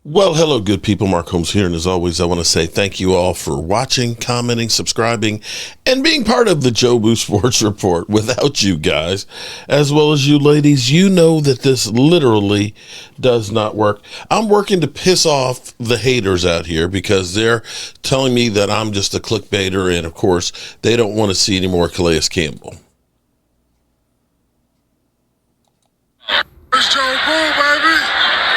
Well, hello, good people. Mark Holmes here. And as always, I want to say thank you all for watching, commenting, subscribing, and being part of the Jobu Sports Report. Without you guys, as well as you ladies, you know that this literally does not work. I'm working to piss off the haters out here because they're telling me that I'm just a clickbaiter. And of course, they don't want to see any more Calais Campbell. It's Joe Boo, baby.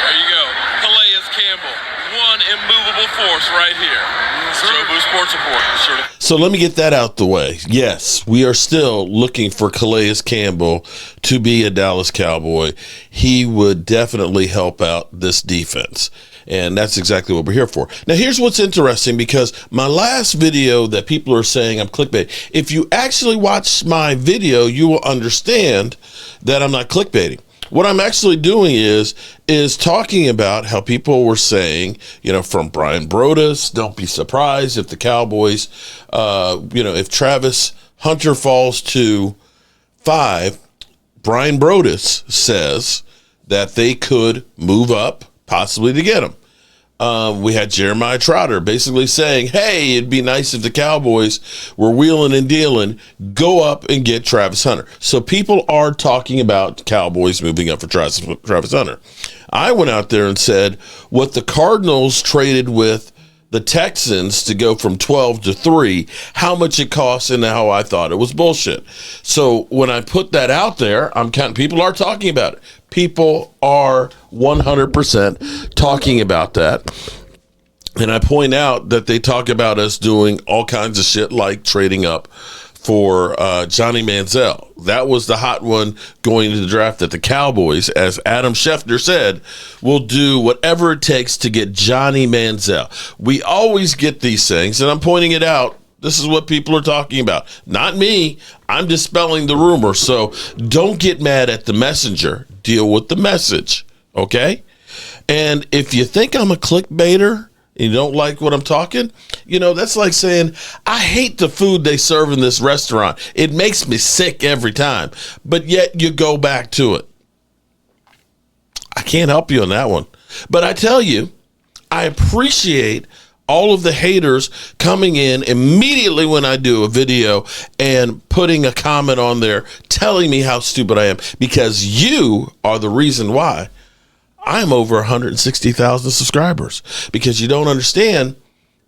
There you go. Calais Campbell, one immovable force right here. Yes, Joe Boo Sports Report. So let me get that out the way. Yes, we are still looking for Calais Campbell to be a Dallas Cowboy. He would definitely help out this defense. And that's exactly what we're here for. Now, here's what's interesting, because my last video that people are saying I'm clickbait. If you actually watch my video, you will understand that I'm not clickbaiting. What I'm actually doing is talking about how people were saying, from Brian Broaddus, don't be surprised if the Cowboys, if Travis Hunter falls to 5, Brian Broaddus says that they could move up possibly to get him. We had Jeremiah Trotter basically saying, hey, it'd be nice if the Cowboys were wheeling and dealing, go up and get Travis Hunter. So people are talking about Cowboys moving up for Travis Hunter. I went out there and said what the Cardinals traded with the Texans to go from 12 to 3, how much it costs and how I thought it was bullshit. So when I put that out there, people are talking about it. People are 100% talking about that. And I point out that they talk about us doing all kinds of shit like trading up for Johnny Manziel. That was the hot one going into the draft, that the Cowboys, as Adam Schefter said, will do whatever it takes to get Johnny Manziel. We always get these things, and I'm pointing it out. This is what people are talking about. Not me. I'm dispelling the rumor. So don't get mad at the messenger. Deal with the message, okay? And if you think I'm a clickbaiter, you don't like what I'm talking, that's like saying, I hate the food they serve in this restaurant. It makes me sick every time, but yet you go back to it. I can't help you on that one. But I tell you, I appreciate all of the haters coming in immediately when I do a video and putting a comment on there telling me how stupid I am, because you are the reason why I'm over 160,000 subscribers, because you don't understand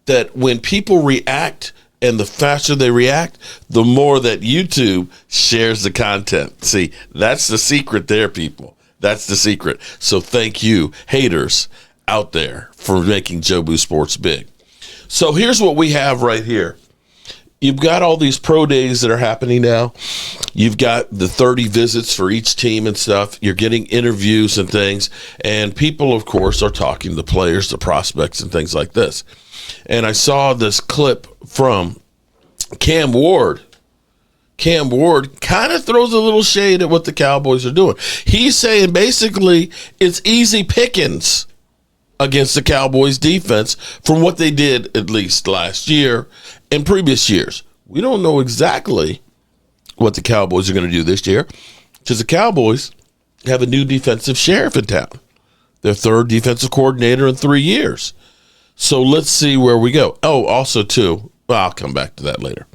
that when people react, and the faster they react, the more that YouTube shares the content. See, that's the secret there, people. That's the secret. So thank you, haters out there, for making Jobu Sports big. So here's what we have right here. You've got all these pro days that are happening now. You've got the 30 visits for each team and stuff. You're getting interviews and things. And people, of course, are talking to the players, the prospects, and things like this. And I saw this clip from Cam Ward. Cam Ward kind of throws a little shade at what the Cowboys are doing. He's saying basically it's easy pickings against the Cowboys defense from what they did at least last year and previous years. We don't know exactly what the Cowboys are going to do this year, because the Cowboys have a new defensive sheriff in town, their third defensive coordinator in 3 years. So let's see where we go. Oh, also too, I'll come back to that later.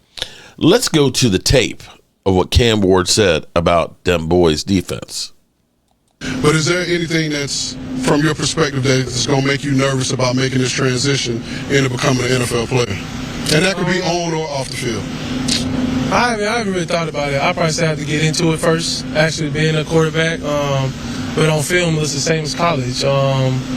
Let's go to the tape of what Cam Ward said about them boys' defense. But is there anything that's, from your perspective, that's going to make you nervous about making this transition into becoming an NFL player? And that could be on or off the field. I haven't really thought about it. I probably still have to get into it first, actually being a quarterback. But on film, it's the same as college.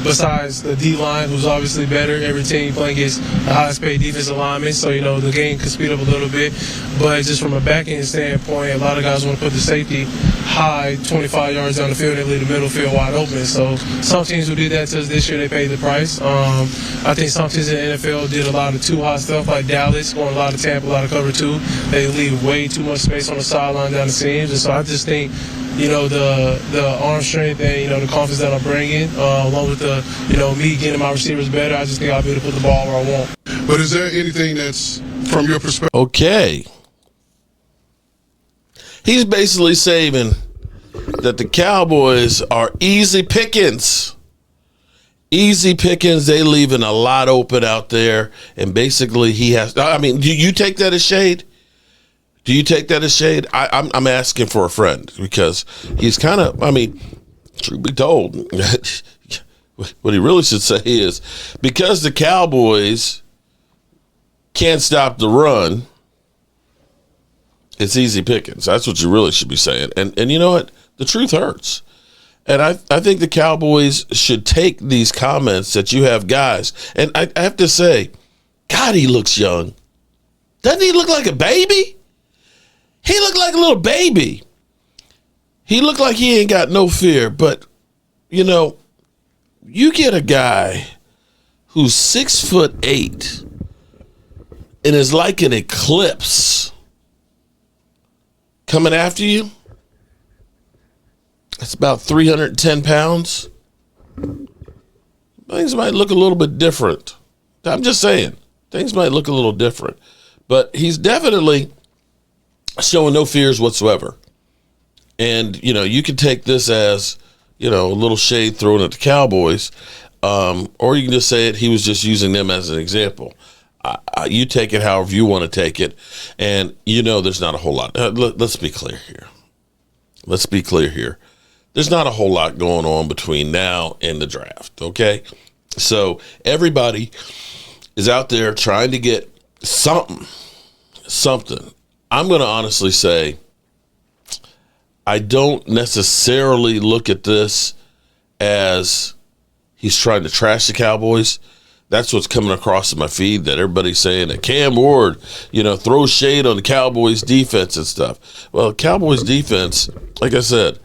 Besides the D-line, who's obviously better. Every team playing against the highest paid defensive linemen, so, the game could speed up a little bit. But just from a back-end standpoint, a lot of guys want to put the safety high, 25 yards down the field, and leave the middle field wide open. So some teams who did that to us this year, they paid the price. I think some teams in the NFL did a lot of too high stuff, like Dallas, going a lot of Tampa, a lot of cover two. They leave way too much space on the sideline down the seams. And so I just think, the arm strength and, the confidence that I'm bringing, along with the, me getting my receivers better, I just think I'll be able to put the ball where I want. But is there anything that's, from your perspective? Okay. He's basically saying that the Cowboys are easy pickings Easy pickings. They leaving a lot open out there, and basically he has. I mean, do you take that as shade? Do you take that as shade? I'm asking for a friend because he's kind of. I mean, truth be told, what he really should say is because the Cowboys can't stop the run. It's easy pickings. That's what you really should be saying. And you know what? The truth hurts. And I think the Cowboys should take these comments that you have guys. And I have to say, God, he looks young. Doesn't he look like a baby? He looked like a little baby. He looked like he ain't got no fear. But, you know, you get a guy who's 6'8" and is like an eclipse coming after you. It's about 310 pounds. Things might look a little bit different. I'm just saying, things might look a little different. But he's definitely showing no fears whatsoever. And, you know, you can take this as, you know, a little shade thrown at the Cowboys, or you can just say it, he was just using them as an example. You take it however you want to take it. And, you know, there's not a whole lot. Let's be clear here. There's not a whole lot going on between now and the draft, okay? So everybody is out there trying to get something. I'm going to honestly say I don't necessarily look at this as he's trying to trash the Cowboys. That's what's coming across in my feed, that everybody's saying that Cam Ward, you know, throws shade on the Cowboys defense and stuff. Well, Cowboys defense, like I said,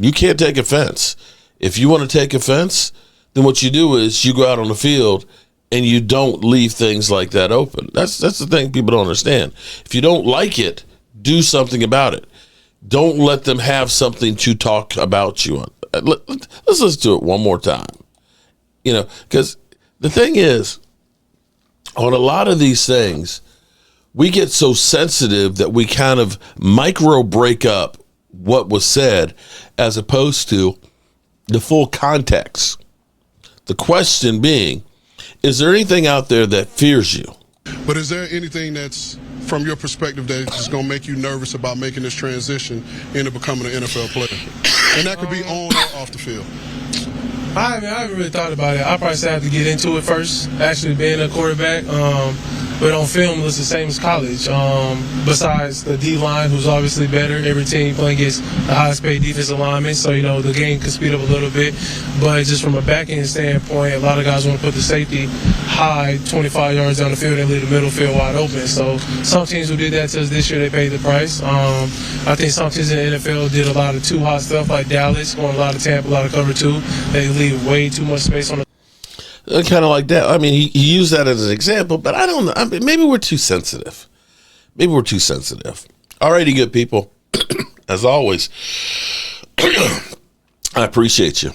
you can't take offense. If you want to take offense, then what you do is you go out on the field and you don't leave things like that open. That's the thing people don't understand. If you don't like it, do something about it. Don't let them have something to talk about you on. Let's listen to it one more time. You know, because the thing is, on a lot of these things, we get so sensitive that we kind of micro break up what was said as opposed to the full context. The question being, is there anything out there that fears you? But is there anything that's, from your perspective, that's going to make you nervous about making this transition into becoming an NFL player? And that could be on or off the field. I haven't really thought about it. I probably still have to get into it first, actually being a quarterback. But on film, it's the same as college. Besides the D-line, who's obviously better. Every team playing against the highest paid defensive linemen, so, you know, the game could speed up a little bit. But just from a back-end standpoint, a lot of guys want to put the safety high, 25 yards down the field, and leave the middle field wide open. So some teams who did that to us this year, they paid the price. I think some teams in the NFL did a lot of too-hot stuff, like Dallas, going a lot of Tampa, a lot of cover two. They leave way too much space on the Kind of like that. I mean, he used that as an example, but I don't know. I mean, maybe we're too sensitive. All righty, good people. As always, I appreciate you.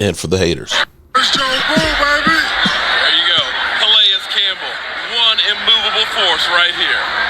And for the haters. Let's go, boom, baby. There you go. Calais Campbell, one immovable force right here.